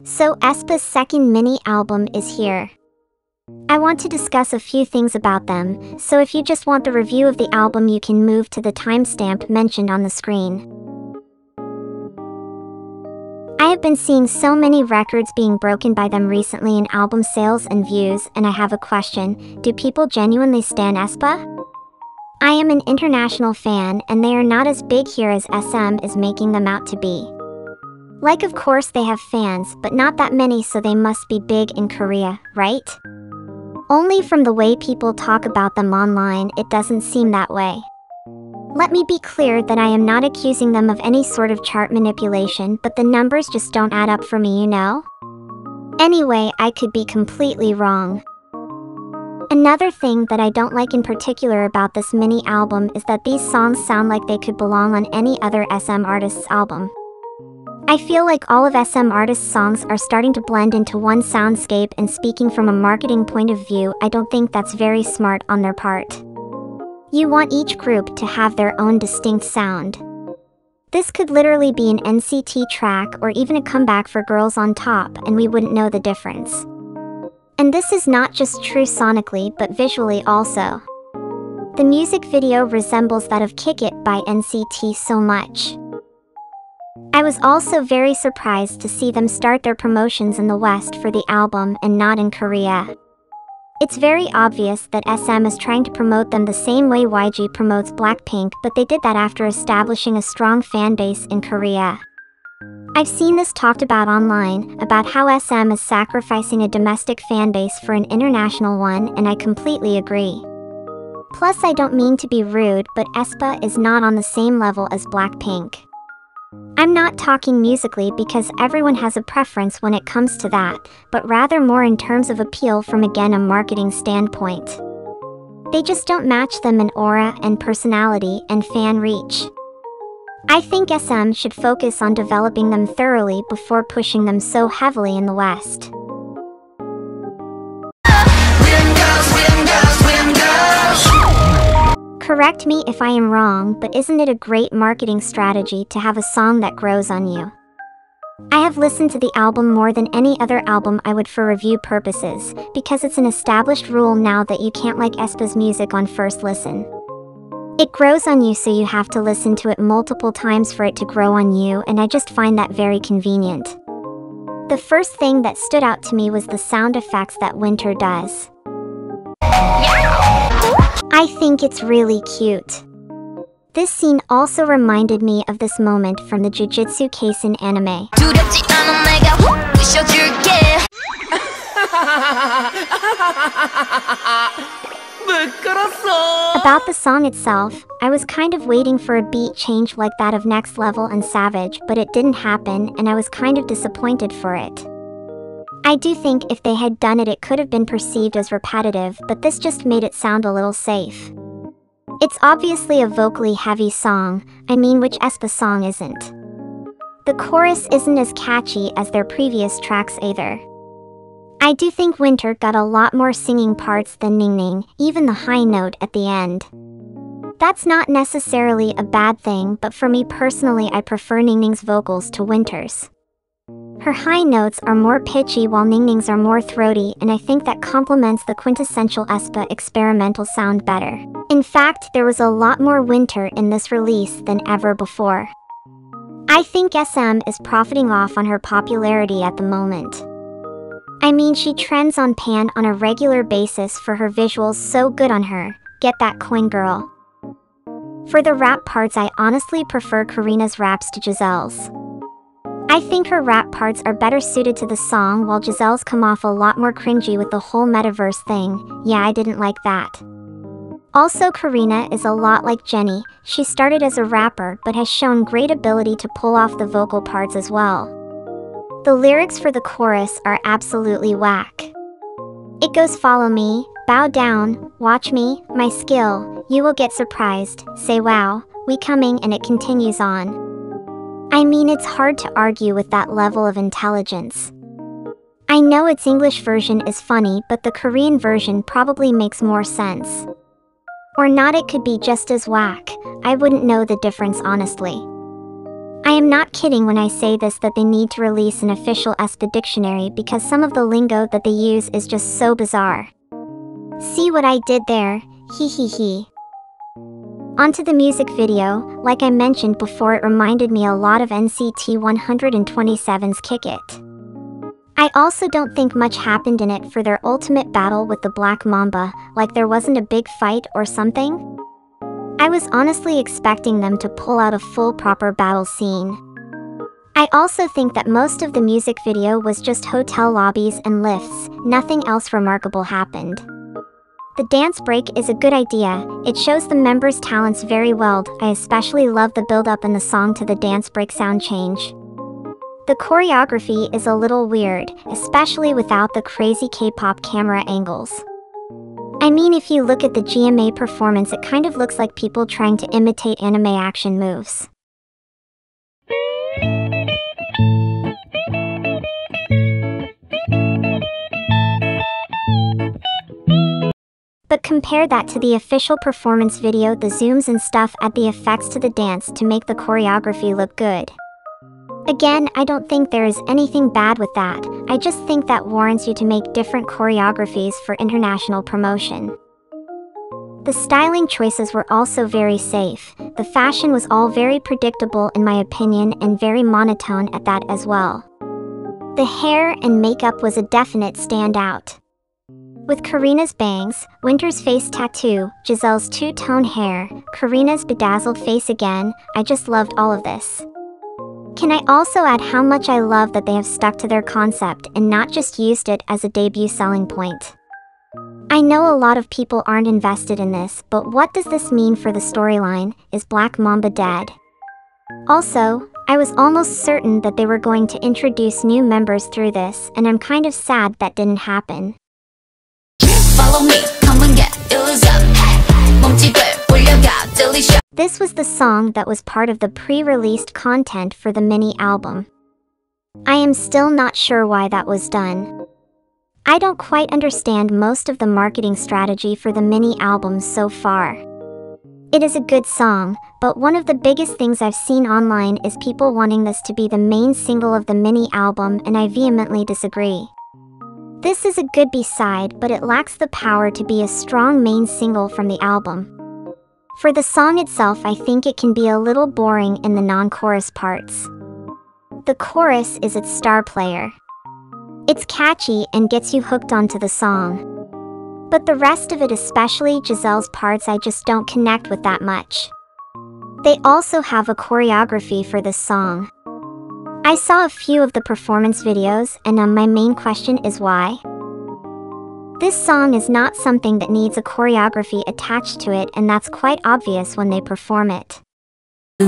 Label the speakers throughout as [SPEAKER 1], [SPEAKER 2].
[SPEAKER 1] So Aespa's second mini-album is here. I want to discuss a few things about them, so if you just want the review of the album you can move to the timestamp mentioned on the screen. I have been seeing so many records being broken by them recently in album sales and views, and I have a question: do people genuinely stan Aespa? I am an international fan, and they are not as big here as SM is making them out to be. Like, of course they have fans, but not that many, so they must be big in Korea, right? Only from the way people talk about them online, it doesn't seem that way. Let me be clear that I am not accusing them of any sort of chart manipulation, but the numbers just don't add up for me, you know? Anyway, I could be completely wrong. Another thing that I don't like in particular about this mini album is that these songs sound like they could belong on any other SM artist's album. I feel like all of SM artists' songs are starting to blend into one soundscape, and speaking from a marketing point of view, I don't think that's very smart on their part. You want each group to have their own distinct sound. This could literally be an NCT track or even a comeback for Girls on Top, and we wouldn't know the difference. And this is not just true sonically, but visually also. The music video resembles that of Kick It by NCT so much. I was also very surprised to see them start their promotions in the West for the album and not in Korea. It's very obvious that SM is trying to promote them the same way YG promotes Blackpink, but they did that after establishing a strong fan base in Korea. I've seen this talked about online, about how SM is sacrificing a domestic fan base for an international one, and I completely agree. Plus, I don't mean to be rude, but Aespa is not on the same level as Blackpink. I'm not talking musically because everyone has a preference when it comes to that, but rather more in terms of appeal from, again, a marketing standpoint. They just don't match them in aura and personality and fan reach. I think SM should focus on developing them thoroughly before pushing them so heavily in the West. Correct me if I am wrong, but isn't it a great marketing strategy to have a song that grows on you? I have listened to the album more than any other album I would for review purposes, because it's an established rule now that you can't like Aespa's music on first listen. It grows on you, so you have to listen to it multiple times for it to grow on you, and I just find that very convenient. The first thing that stood out to me was the sound effects that Winter does. I think it's really cute. This scene also reminded me of this moment from the Jujutsu Kaisen anime. About the song itself, I was kind of waiting for a beat change like that of Next Level and Savage, but it didn't happen, and I was kind of disappointed for it. I do think if they had done it, it could have been perceived as repetitive, but this just made it sound a little safe. It's obviously a vocally heavy song, which Aespa song isn't. The chorus isn't as catchy as their previous tracks either. I do think Winter got a lot more singing parts than Ningning, even the high note at the end. That's not necessarily a bad thing, but for me personally, I prefer Ningning's vocals to Winter's. Her high notes are more pitchy while Ningning's are more throaty, and I think that complements the quintessential Aespa experimental sound better. In fact, there was a lot more Winter in this release than ever before. I think SM is profiting off on her popularity at the moment. She trends on Pan on a regular basis for her visuals, so good on her. Get that coin, girl. For the rap parts, I honestly prefer Karina's raps to Giselle's. I think her rap parts are better suited to the song, while Giselle's come off a lot more cringy with the whole metaverse thing. Yeah, I didn't like that. Also, Karina is a lot like Jennie. She started as a rapper, but has shown great ability to pull off the vocal parts as well. The lyrics for the chorus are absolutely whack. It goes, follow me, bow down, watch me, my skill, you will get surprised, say wow, we coming, and it continues on. It's hard to argue with that level of intelligence. I know its English version is funny, but the Korean version probably makes more sense. Or not, it could be just as whack. I wouldn't know the difference, honestly. I am not kidding when I say this that they need to release an official Aespa dictionary because some of the lingo that they use is just so bizarre. See what I did there? Hee hee hee. Onto the music video, like I mentioned before, it reminded me a lot of NCT 127's Kick It. I also don't think much happened in it for their ultimate battle with the Black Mamba, like there wasn't a big fight or something. I was honestly expecting them to pull out a full proper battle scene. I also think that most of the music video was just hotel lobbies and lifts, nothing else remarkable happened. The dance break is a good idea, it shows the members' talents very well. I especially love the build-up in the song to the dance break sound change. The choreography is a little weird, especially without the crazy K-pop camera angles. I mean, if you look at the GMA performance, it kind of looks like people trying to imitate anime action moves. But compare that to the official performance video, the zooms and stuff add the effects to the dance to make the choreography look good. Again, I don't think there is anything bad with that, I just think that warrants you to make different choreographies for international promotion. The styling choices were also very safe, the fashion was all very predictable in my opinion and very monotone at that as well. The hair and makeup was a definite standout. With Karina's bangs, Winter's face tattoo, Giselle's two-tone hair, Karina's bedazzled face again, I just loved all of this. Can I also add how much I love that they have stuck to their concept and not just used it as a debut selling point. I know a lot of people aren't invested in this, but what does this mean for the storyline? Is Black Mamba dead? Also, I was almost certain that they were going to introduce new members through this, and I'm kind of sad that didn't happen.
[SPEAKER 2] Follow me, come and get it up.
[SPEAKER 1] This was the song that was part of the pre-released content for the mini album. I am still not sure why that was done. I don't quite understand most of the marketing strategy for the mini album so far. It is a good song, but one of the biggest things I've seen online is people wanting this to be the main single of the mini album, and I vehemently disagree. This is a good B-side, but it lacks the power to be a strong main single from the album. For the song itself, I think it can be a little boring in the non-chorus parts. The chorus is its star player. It's catchy and gets you hooked onto the song. But the rest of it, especially Giselle's parts, I just don't connect with that much. They also have a choreography for this song. I saw a few of the performance videos, and my main question is why? This song is not something that needs a choreography attached to it, and that's quite obvious when they perform it. I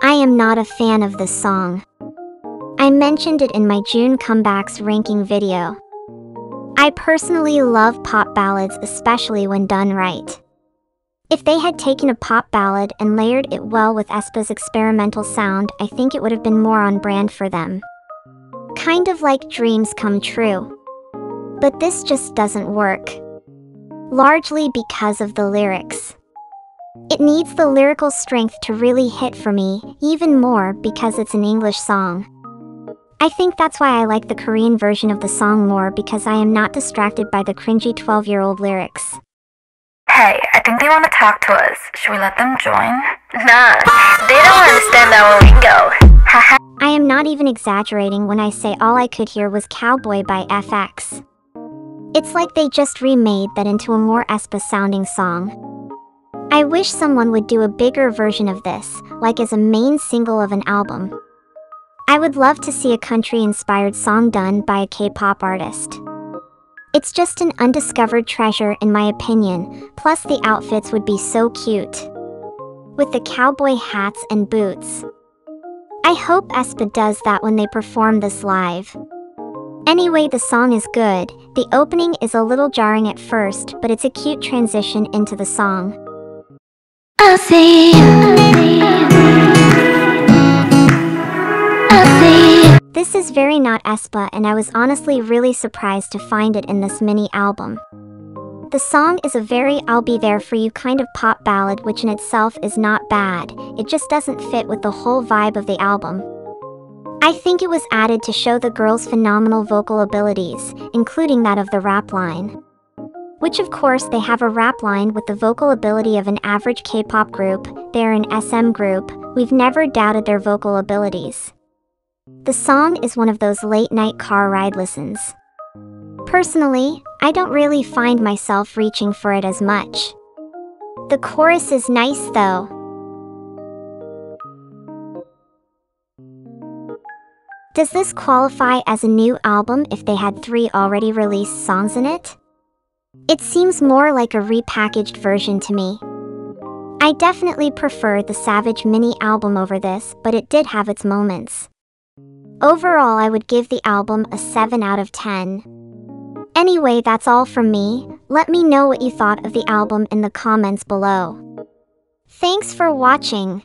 [SPEAKER 1] am not a fan of this song. I mentioned it in my June comebacks ranking video. I personally love pop ballads, especially when done right. If they had taken a pop ballad and layered it well with Aespa's experimental sound, I think it would have been more on brand for them. Kind of like Dreams Come True. But this just doesn't work. Largely because of the lyrics. It needs the lyrical strength to really hit for me, even more because it's an English song. I think that's why I like the Korean version of the song more, because I am not distracted by the cringy 12-year-old lyrics.
[SPEAKER 3] Hey, I think they want to talk to us. Should we let them join? Nah, they don't understand our lingo. Haha.
[SPEAKER 1] I am not even exaggerating when I say all I could hear was Cowboy by FX. It's like they just remade that into a more Aespa-sounding song. I wish someone would do a bigger version of this, like as a main single of an album. I would love to see a country-inspired song done by a K-pop artist. It's just an undiscovered treasure in my opinion, plus the outfits would be so cute. With the cowboy hats and boots. I hope Aespa does that when they perform this live. Anyway, the song is good. The opening is a little jarring at first, but it's a cute transition into the song.
[SPEAKER 2] I see you.
[SPEAKER 1] This is very not Aespa, and I was honestly really surprised to find it in this mini album. The song is a very I'll be there for you kind of pop ballad, which in itself is not bad, it just doesn't fit with the whole vibe of the album. I think it was added to show the girls' phenomenal vocal abilities, including that of the rap line. Which of course they have a rap line with the vocal ability of an average K-pop group, they're an SM group, we've never doubted their vocal abilities. The song is one of those late-night car ride listens. Personally, I don't really find myself reaching for it as much. The chorus is nice though. Does this qualify as a new album if they had 3 already released songs in it? It seems more like a repackaged version to me. I definitely prefer the Savage mini album over this, but it did have its moments. Overall, I would give the album a 7 out of 10. Anyway, that's all from me. Let me know what you thought of the album in the comments below. Thanks for watching.